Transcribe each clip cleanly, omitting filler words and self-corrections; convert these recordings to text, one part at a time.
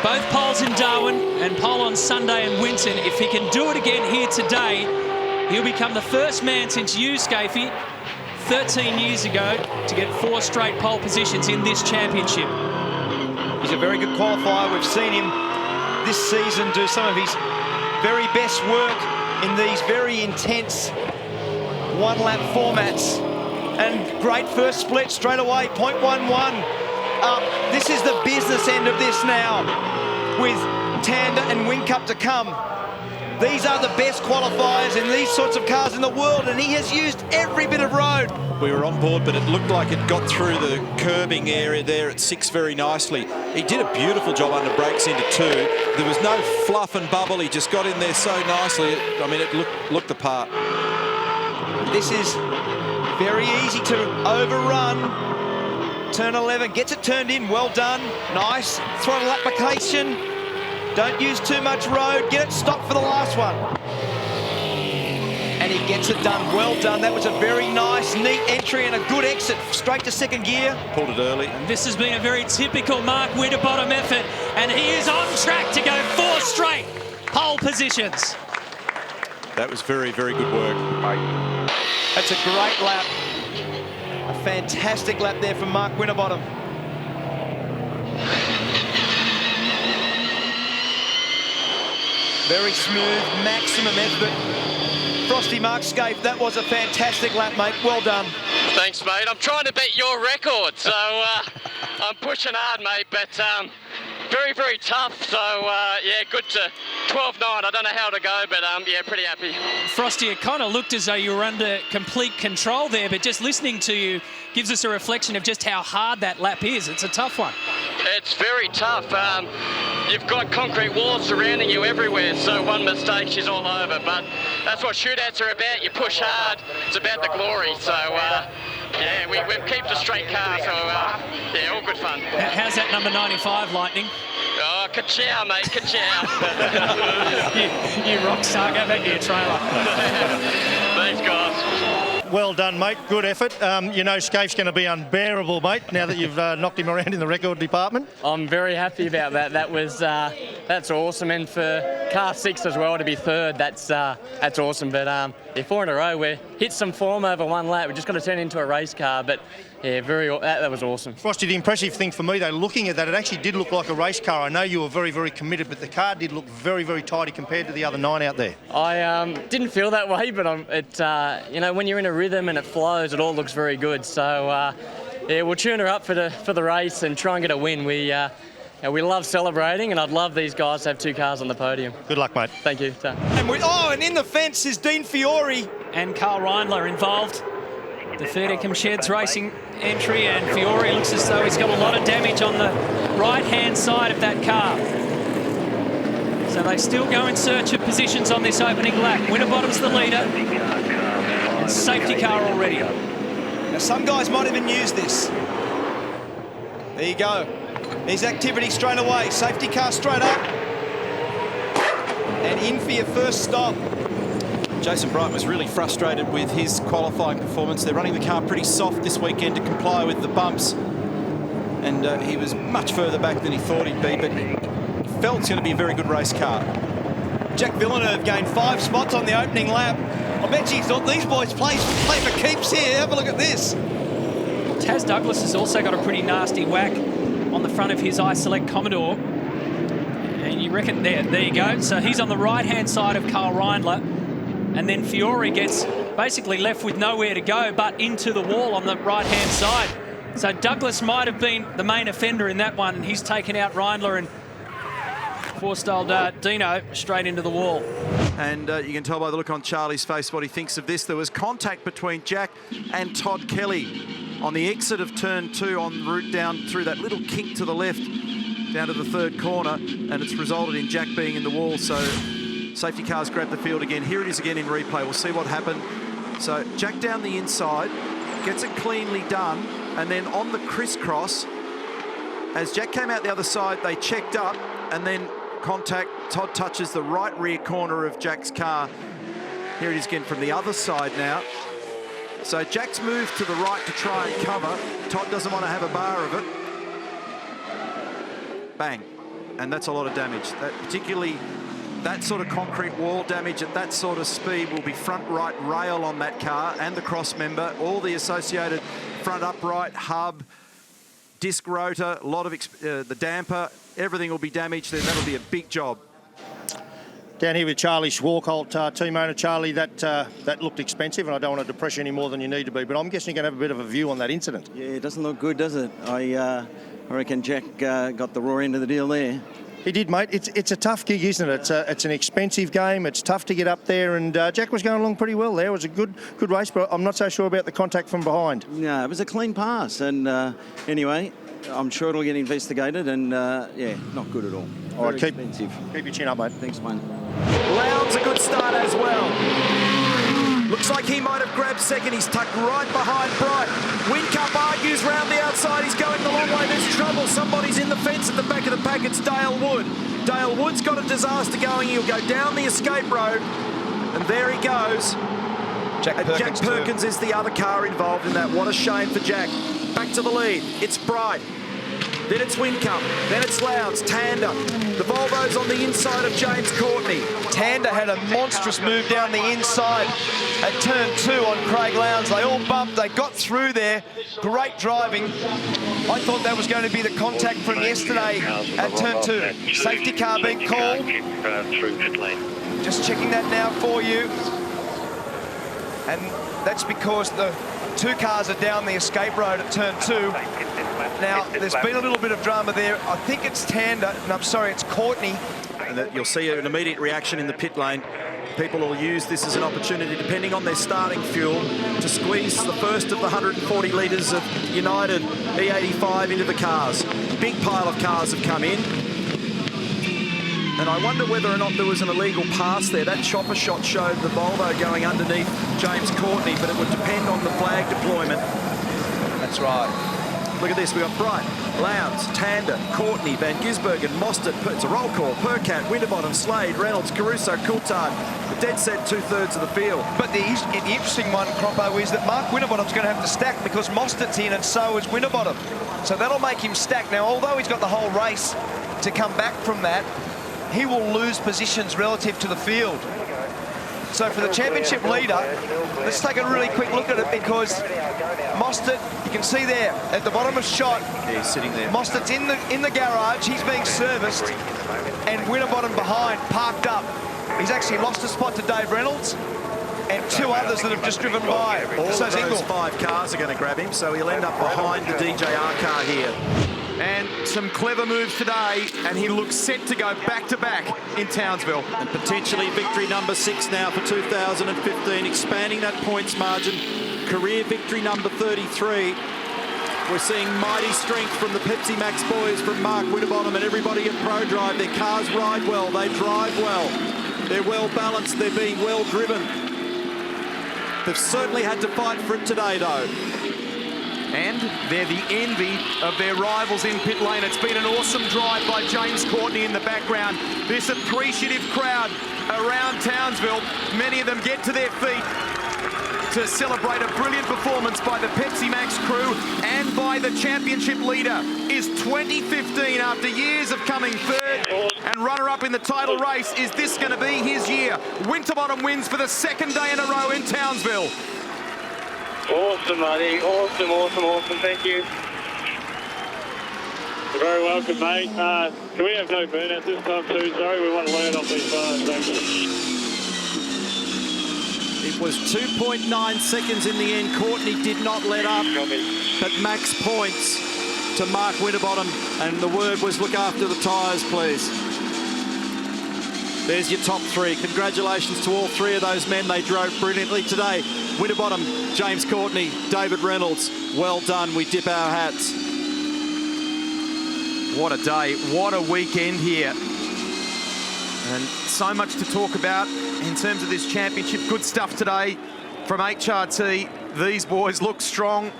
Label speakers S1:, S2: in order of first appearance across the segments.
S1: Both poles in Darwin and pole on Sunday in Winton. If he can do it again here today, he'll become the first man since you, Scafie, 13 years ago, to get 4 straight pole positions in this championship.
S2: He's a very good qualifier. We've seen him this season do some of his very best work in these very intense one-lap formats. And great first split straight away, 0.11 up. This is the business end of this now, with Tanda and Whincup to come. These are the best qualifiers in these sorts of cars in the world, and he has used every bit of road.
S3: We were on board, but it looked like it got through the curbing area there at 6 very nicely. He did a beautiful job under brakes into 2. There was no fluff and bubble. He just got in there so nicely. I mean, it looked the part.
S2: This is very easy to overrun. Turn 11, gets it turned in, well done. Nice, throttle application. Don't use too much road, get it stopped for the last one. And he gets it done, well done. That was a very nice, neat entry and a good exit straight to second gear.
S3: Pulled it early.
S1: And this has been a very typical Mark Winterbottom effort, and he is on track to go 4 straight pole positions.
S3: That was very, very good work.
S2: That's a great lap. A fantastic lap there from Mark Winterbottom. Very smooth, maximum effort. Frosty Mark Scaife, that was a fantastic lap, mate. Well done.
S4: Thanks, mate. I'm trying to beat your record, so I'm pushing hard, mate, but very, very tough. So, yeah, good to 12-9. I don't know how to go, but, yeah, pretty happy.
S1: Frosty, it kind of looked as though you were under complete control there, but just listening to you gives us a reflection of just how hard that lap is. It's a tough one.
S4: It's very tough. You've got concrete walls surrounding you everywhere, so one mistake, she's all over. But that's what shootouts are about. You push hard. It's about the glory. So, yeah, we've kept a straight car, so, yeah, all good fun.
S1: How's that number 95, Lightning?
S4: Oh, ka-chow, mate, ka-chow.
S1: you rock star, go back to your trailer.
S4: Thanks, guys.
S5: Well done, mate. Good effort. You know Scaife's going to be unbearable, mate, now that you've knocked him around in the record department.
S6: I'm very happy about that. That's awesome, and for car 6 as well to be 3rd, that's awesome. But yeah, 4 in a row. We hit some form over 1 lap. We just got to turn it into a race car, but yeah, that was awesome.
S5: Frosty, the impressive thing for me, though, looking at that, it actually did look like a race car. I know you were very, very committed, but the car did look very, very tidy compared to the other 9 out there.
S6: I didn't feel that way, but you know, when you're in a rhythm and it flows, it all looks very good. So yeah, we'll tune her up for the race and try and get a win. We love celebrating, and I'd love these guys to have 2 cars on the podium.
S5: Good luck, mate.
S6: Thank you.
S2: And in the fence is Dean Fiore.
S1: And Carl Reindler involved. The Fairdekham Sheds Racing entry, and Fiore looks as though he's got a lot of damage on the right-hand side of that car. So they still go in search of positions on this opening lap. Winterbottom's the leader. And safety car already.
S2: Now, some guys might even use this. There you go. There's activity straight away. Safety car straight up. And in for your first stop.
S3: Jason Bright was really frustrated with his qualifying performance. They're running the car pretty soft this weekend to comply with the bumps. And he was much further back than he thought he'd be, but he felt it's going to be a very good race car.
S2: Jack Villeneuve gained 5 spots on the opening lap. I bet you thought these boys play for keeps here. Have a look at this.
S1: Taz Douglas has also got a pretty nasty whack on the front of his iSelect Commodore. And you reckon, there you go. So he's on the right-hand side of Carl Reindler. And then Fiore gets basically left with nowhere to go but into the wall on the right-hand side. So Douglas might have been the main offender in that one, and he's taken out Reindler and forced old Dino straight into the wall.
S3: And you can tell by the look on Charlie's face what he thinks of this. There was contact between Jack and Todd Kelly on the exit of turn 2 en route down through that little kink to the left down to the 3rd corner, and it's resulted in Jack being in the wall. So safety cars grab the field again. Here it is again in replay. We'll see what happened. So Jack down the inside, gets it cleanly done, and then on the crisscross, as Jack came out the other side, they checked up, and then contact. Todd touches the right rear corner of Jack's car. Here it is again from the other side now. So Jack's moved to the right to try and cover. Todd doesn't want to have a bar of it. Bang. and that's a lot of damage. That, particularly that sort of concrete wall damage at that sort of speed will be front right rail on that car and the cross member, all the associated front upright, hub, disc rotor, a lot of the damper, everything will be damaged. Then that'll be a big job.
S5: Down here with Charlie Schwarkolt, team owner. Charlie, that looked expensive, and I don't want to depress you any more than you need to be, but I'm guessing you're going to have a bit of a view on that incident.
S7: Yeah, it doesn't look good, does it? I reckon Jack got the raw end of the deal there.
S5: He did, mate. It's a tough gig, isn't it? It's an expensive game. It's tough to get up there, and Jack was going along pretty well there. It was a good race, but I'm not so sure about the contact from behind.
S7: No, it was a clean pass, and anyway, I'm sure it'll get investigated, and yeah, not good at all.
S5: All right, keep your chin up, mate.
S7: Thanks, mate.
S2: Lowndes a good start as well. Looks like he might have grabbed second. He's tucked right behind Bright. Whincup argues round the outside. He's going the long way. There's trouble. Somebody's in the fence at the back of the pack. It's Dale Wood. Dale Wood's got a disaster going. He'll go down the escape road. And there he goes. Jack Perkins is the other car involved in that. What a shame for Jack. Back to the lead. It's Bright. Then it's Whincup. Then it's Lowndes. Tander. The Volvo's on the inside of James Courtney. Tander had a monstrous move down the inside at turn 2 on Craig Lowndes. They all bumped. They got through there. Great driving. I thought that was going to be the contact from yesterday at turn 2. Safety car being called. Just checking that now for you. And that's because the 2 cars are down the escape road at turn 2. Now, there's been a little bit of drama there. I think it's Tander, and I'm sorry, it's Courtney. And you'll see an immediate reaction in the pit lane. People will use this as an opportunity, depending on their starting fuel, to squeeze the first of the 140 litres of United E85 into the cars. Big pile of cars have come in. And I wonder whether or not there was an illegal pass there. That chopper shot showed the Volvo going underneath James Courtney, but it would depend on the flag deployment. That's right. Look at this, we've got Bright, Lowndes, Tander, Courtney, Van Gisbergen, Mostert, it's a roll call, Perkins, Winterbottom, Slade, Reynolds, Caruso, Coulthard, the dead set 2/3 of the field. But the interesting one, Croppo, is that Mark Winterbottom's going to have to stack because Mostert's in and so is Winterbottom. So that'll make him stack. Now, although he's got the whole race to come back from that, he will lose positions relative to the field. So for the championship leader, let's take a really quick look at it because Mostert, you can see there at the bottom of shot. Yeah, he's sitting there. Mostert's in the garage. He's being serviced, and Winterbottom behind, parked up. He's actually lost a spot to Dave Reynolds and 2 others that have just driven by. All of those 5 cars are going to grab him, so he'll end up behind the DJR car here. And some clever moves today, and he looks set to go back-to-back in Townsville. And potentially victory number 6 now for 2015, expanding that points margin. Career victory number 33. We're seeing mighty strength from the Pepsi Max boys, from Mark Winterbottom and everybody at ProDrive. Their cars ride well, they drive well. They're well balanced, they're being well driven. They've certainly had to fight for it today, though. And they're the envy of their rivals in pit lane. It's been an awesome drive by James Courtney in the background. This appreciative crowd around Townsville. Many of them get to their feet to celebrate a brilliant performance by the Pepsi Max crew and by the championship leader. Is 2015, after years of coming third and runner-up in the title race, is this going to be his year? Winterbottom wins for the 2nd day in a row in Townsville.
S8: Awesome, Marty. Awesome, awesome, awesome. Thank you. You're very welcome, mate. Can we have no burnouts this time too? Sorry, we want to learn off these cars. Thank you.
S3: It was 2.9 seconds in the end. Courtney did not let up, but max points to Mark Winterbottom, and the word was look after the tyres, please. There's your top 3. Congratulations to all 3 of those men. They drove brilliantly today. Winterbottom, James Courtney, David Reynolds, well done. We dip our hats. What a day, what a weekend here. And so much to talk about in terms of this championship. Good stuff today from HRT. These boys look strong.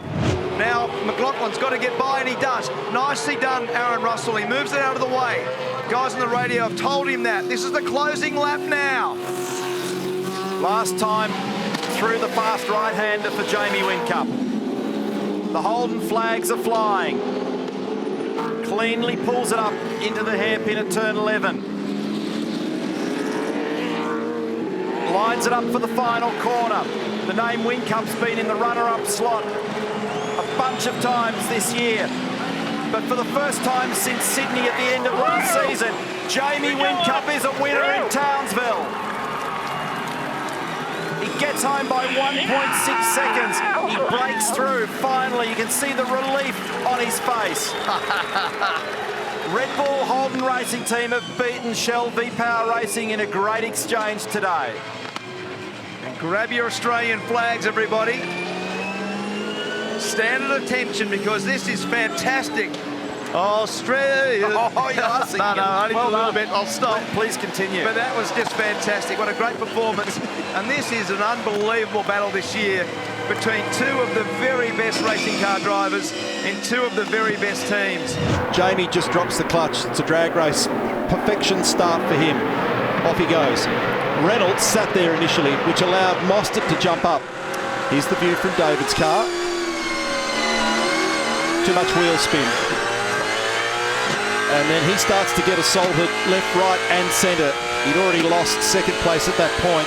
S3: Now, McLaughlin's got to get by, and he does. Nicely done, Aaron Russell. He moves it out of the way. Guys on the radio have told him that. This is the closing lap now. Last time through the fast right-hander for Jamie Whincup. The Holden flags are flying. cleanly pulls it up into the hairpin at turn 11. Lines it up for the final corner. The name Whincup's been in the runner-up slot a bunch of times this year. But for the first time since Sydney at the end of last season, Jamie Whincup is a winner in Townsville. He gets home by 1.6 seconds. He breaks through. Finally, you can see the relief on his face. Red Bull Holden Racing Team have beaten Shell V-Power Racing in a great exchange today.
S9: And grab your Australian flags, everybody. Stand at attention because this is fantastic. Australia.
S3: Oh, you're asking.
S9: No, only
S3: Well
S9: a little
S3: done.
S9: bit. I'll stop.
S3: Please continue.
S9: But that was just fantastic. What a great performance. And this is an unbelievable battle this year between two of the very best racing car drivers in two of the very best teams.
S3: Jamie just drops the clutch. It's a drag race. Perfection start for him. Off he goes. Reynolds sat there initially, which allowed Mostert to jump up. Here's the view from David's car. Too much wheel spin. And then he starts to get assaulted left, right and centre. He'd already lost second place at that point.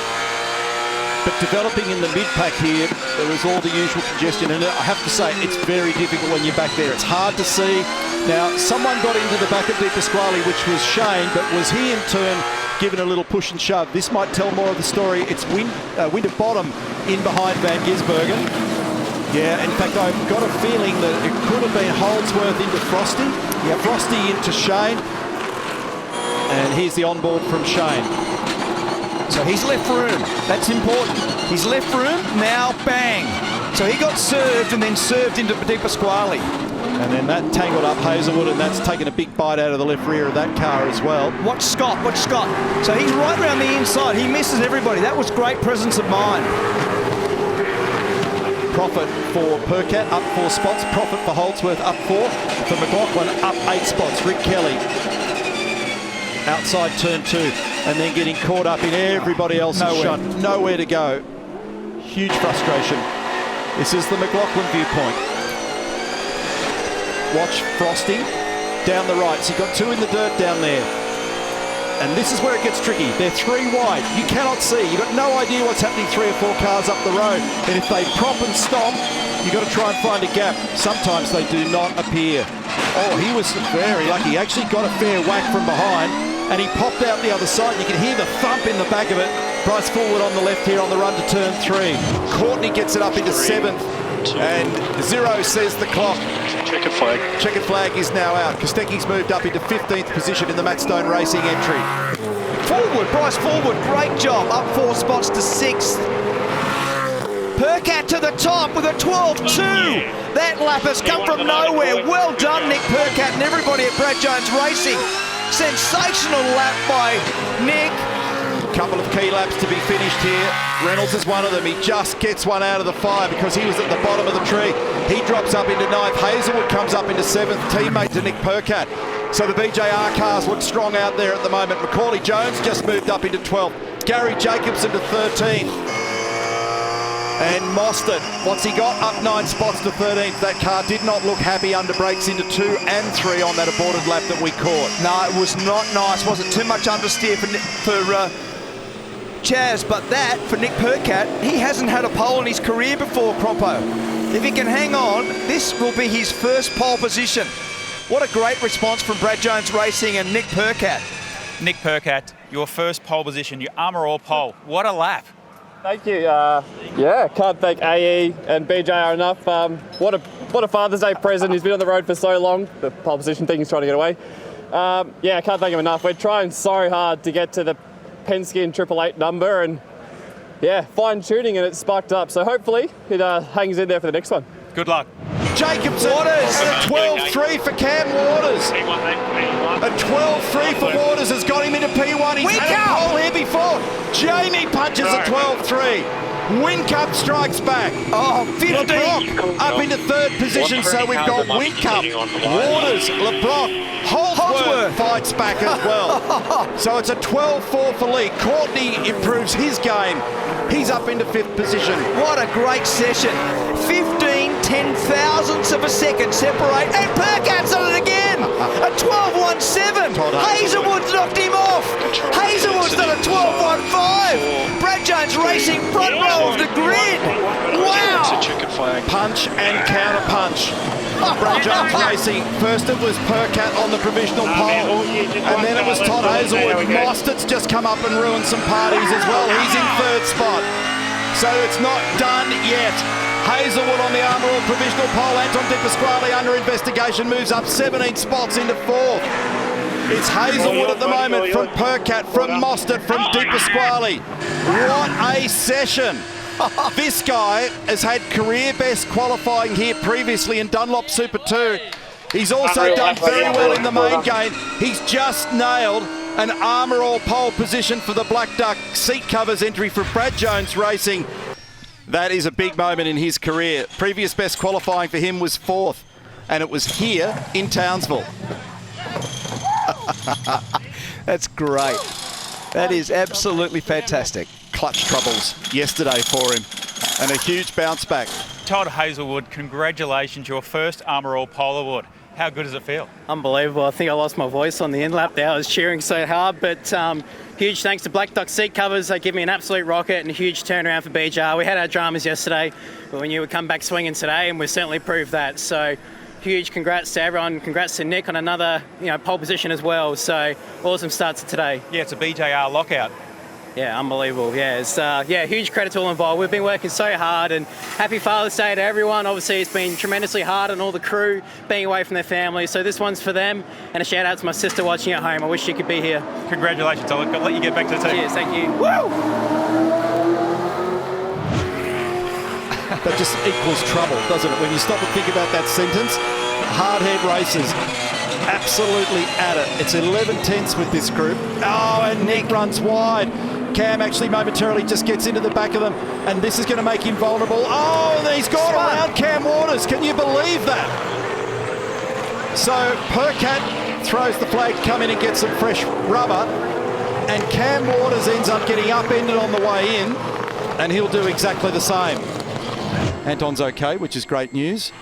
S3: But developing in the mid-pack here, there was all the usual congestion. And I have to say, it's very difficult when you're back there. It's hard to see. Now, someone got into the back of de Pasquale, which was Shane, but was he in turn given a little push and shove? This might tell more of the story. It's Winterbottom in behind Van Gisbergen. Yeah, in fact, I've got a feeling that it could have been Holdsworth into Frosty. Yeah, Frosty into Shane. And here's the onboard from Shane.
S9: So he's left room. That's important. He's left room. Now, bang. So he got served and then served into de Pasquale.
S3: And then that tangled up Hazelwood, and that's taken a big bite out of the left rear of that car as well.
S9: Watch Scott. So he's right around the inside. He misses everybody. That was great presence of mind.
S3: Profit for Perkat, up 4 spots. Profit for Holdsworth, up 4. For McLaughlin, up 8 spots. Rick Kelly outside turn 2, and then getting caught up in everybody else's shot. Nowhere to go. Huge frustration. This is the McLaughlin viewpoint. Watch Frosty down the right. So you've got 2 in the dirt down there. And this is where it gets tricky. They're 3 wide. You cannot see. You've got no idea what's happening 3 or 4 cars up the road. And if they prop and stomp, you've got to try and find a gap. Sometimes they do not appear. Oh, he was very lucky. He actually got a fair whack from behind, and he popped out the other side. You can hear the thump in the back of it. Price forward on the left here on the run to turn 3. Courtney gets it up into 7th. And 0 says the clock.
S8: Checkered flag.
S3: Checkered flag is now out. Kostecki's moved up into 15th position in the Matt Stone Racing entry.
S9: Forward, Bryce Forward, great job. Up 4 spots to 6th. Perkat to the top with a 12.2. That lap has come from nowhere. Well done, Nick Perkat and everybody at Brad Jones Racing. Sensational lap by Nick.
S3: Couple of key laps to be finished here. Reynolds is one of them. He just gets one out of the fire because he was at the bottom of the tree. He drops up into 9th. Hazelwood comes up into 7th, teammate to Nick Perkat. So the BJR cars look strong out there at the moment. Macaulay Jones just moved up into 12th. Gary Jacobson to 13th. And Mostert, what's he got? Up 9 spots to 13th. That car did not look happy under brakes into 2 and 3 on that aborted lap that we caught.
S9: No, it was not nice. Wasn't too much understeer for Chaz, but that, for Nick Perkat, he hasn't had a pole in his career before, Croppo. If he can hang on, this will be his first pole position. What a great response from Brad Jones Racing and Nick Perkat.
S10: Nick Perkat, your first pole position, your Armour All pole. What a lap.
S11: Thank you. Yeah, can't thank AE and BJR enough. What a Father's Day present. He's been on the road for so long. The pole position thing he's trying to get away. Yeah, can't thank him enough. We're trying so hard to get to the Penske 888 number, and yeah, fine tuning, and it's sparked up. So hopefully it hangs in there for the next one.
S10: Good luck.
S3: Jacobson, Waters, a 12.3 for Cam Waters. A 12.3 for Waters has got him into P1. He's had a pole here before. Jamie punches a 12.3. Whincup strikes back.
S9: Oh, 50.
S3: LeBrock up into 3rd position, so we've got Whincup, Waters, LeBrock, Holdsworth fights back as well. So it's a 12.4 for Lee. Courtney improves his game. He's up into 5th position.
S9: What a great session. 15 ten-thousandths of a second separate, and Perkat's on it again. A 12.17. Hazelwood's knocked him off. Hazelwood's done a 12.15. Brad Jones racing front row of the grid. Wow.
S3: Punch and counter punch. Brad Jones racing. First it was Perkat on the provisional pole, and then it was Todd Hazelwood. Mostert's just come up and ruined some parties as well. He's in third spot. So it's not done yet. Hazelwood on the Armour All provisional pole. Anton de Pasquale under investigation, moves up 17 spots into fourth. It's Hazelwood at the moment from Perkat, from Mostert, from de Pasquale. What a session. This guy has had career best qualifying here previously in Dunlop Super 2. He's also done very well in the main game. He's just nailed an Armour All pole position for the Black Duck seat covers entry for Brad Jones Racing. That is a big moment in his career. Previous best qualifying for him was fourth, and it was here in Townsville.
S9: That's great. That is absolutely fantastic.
S3: Clutch troubles yesterday for him, and a huge bounce back.
S10: Todd Hazelwood, congratulations, your first Armour All pole award. How good does it feel?
S12: Unbelievable. I think I lost my voice on the end lap there. I was cheering so hard, but huge thanks to Black Duck seat covers. They give me an absolute rocket and a huge turnaround for BJR. We had our dramas yesterday, but we knew we'd come back swinging today, and we certainly proved that. So huge congrats to everyone. Congrats to Nick on another pole position as well. So awesome start to today.
S10: Yeah, it's a BJR lockout.
S12: Yeah, unbelievable. Yeah, it's huge credit to all involved. We've been working so hard, and happy Father's Day to everyone. Obviously, it's been tremendously hard on all the crew being away from their families. So this one's for them, and a shout out to my sister watching at home. I wish she could be here.
S10: Congratulations. I'll let you get back to the team.
S12: Cheers, thank you. Woo!
S3: That just equals trouble, doesn't it? When you stop and think about that sentence, hardhead racers absolutely at it. It's 11/10 with this group. Oh, and Nick runs wide. Cam actually momentarily just gets into the back of them, and this is going to make him vulnerable. Oh, and he's gone around Cam Waters. Can you believe that? So Perkat throws the flag to come in and get some fresh rubber, and Cam Waters ends up getting upended on the way in, and he'll do exactly the same. Anton's okay, which is great news.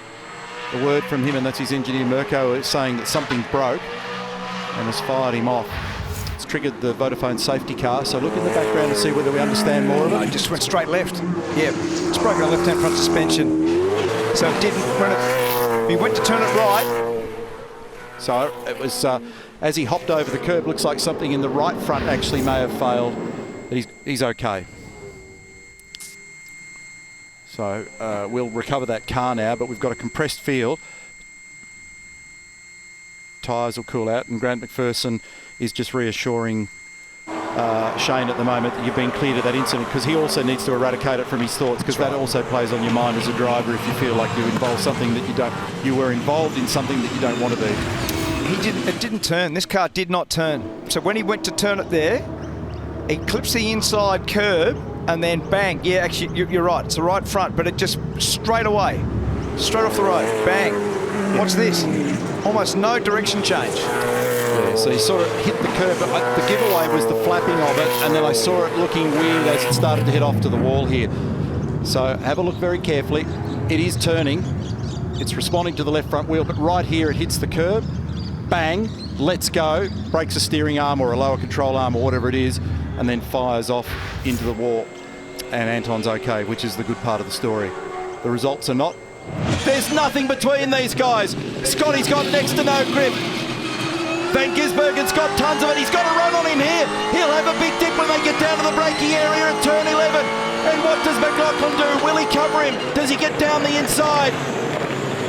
S3: The word from him, and that's his engineer Mirko, is saying that something broke and has fired him off. It's triggered the Vodafone safety car, so look in the background and see whether we understand more of it.
S9: It just went straight left. Yeah, it's broken a left-hand front suspension. So it didn't, he went to turn it right.
S3: So it was, as he hopped over the curb, looks like something in the right front actually may have failed, but he's okay. So we'll recover that car now, but we've got a compressed field. Tyres will cool out, and Grant McPherson is just reassuring Shane at the moment that you've been cleared of that incident, because he also needs to eradicate it from his thoughts, because that also plays on your mind as a driver if you feel like you involved something that you were involved in something that you don't want to be.
S9: It didn't turn. This car did not turn. So when he went to turn it there, he clips the inside curb, and then bang. Yeah, actually, you're right. It's the right front, but it just straight away, straight off the road, bang. What's this? Almost no direction change.
S3: Yeah, so you saw it hit the curb, but the giveaway was the flapping of it, and then I saw it looking weird as it started to head off to the wall here. So have a look very carefully. It is turning. It's responding to the left front wheel, but right here it hits the curb, bang, lets go, breaks a steering arm or a lower control arm or whatever it is, and then fires off into the wall. And Anton's okay, which is the good part of the story. The results are not. There's nothing between these guys. Scotty's got next to no grip. Van Gisbergen's got tons of it. He's got a run on him here. He'll have a big dip when they get down to the braking area at turn 11. And what does McLaughlin do? Will he cover him? Does he get down the inside?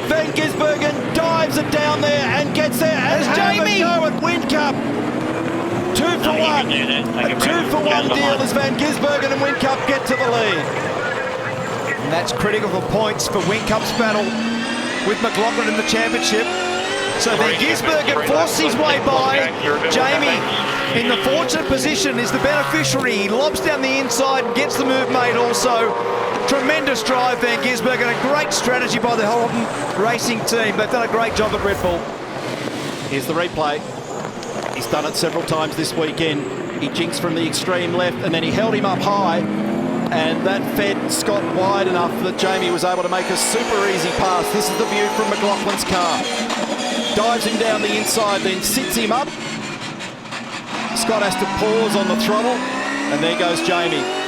S3: Van Gisbergen dives it down there and gets there. And Jamie go at Whincup. 2 for 1. A 2 for 1 deal as Van Gisbergen and Whincup get to the lead.
S9: And that's critical for points for Whincup's battle with McLaughlin in the championship. So Van Gisbergen forced his way by. Jamie, in the fortunate position, is the beneficiary. He lobs down the inside and gets the move made also. Tremendous drive, Van Gisbergen. A great strategy by the Holden racing team. They've done a great job at Red Bull.
S3: Here's the replay. He's done it several times this weekend. He jinxed from the extreme left, and then he held him up high, and that fed Scott wide enough that Jamie was able to make a super easy pass. This is the view from McLaughlin's car. dives him down the inside, then sits him up. Scott has to pause on the throttle, and there goes Jamie.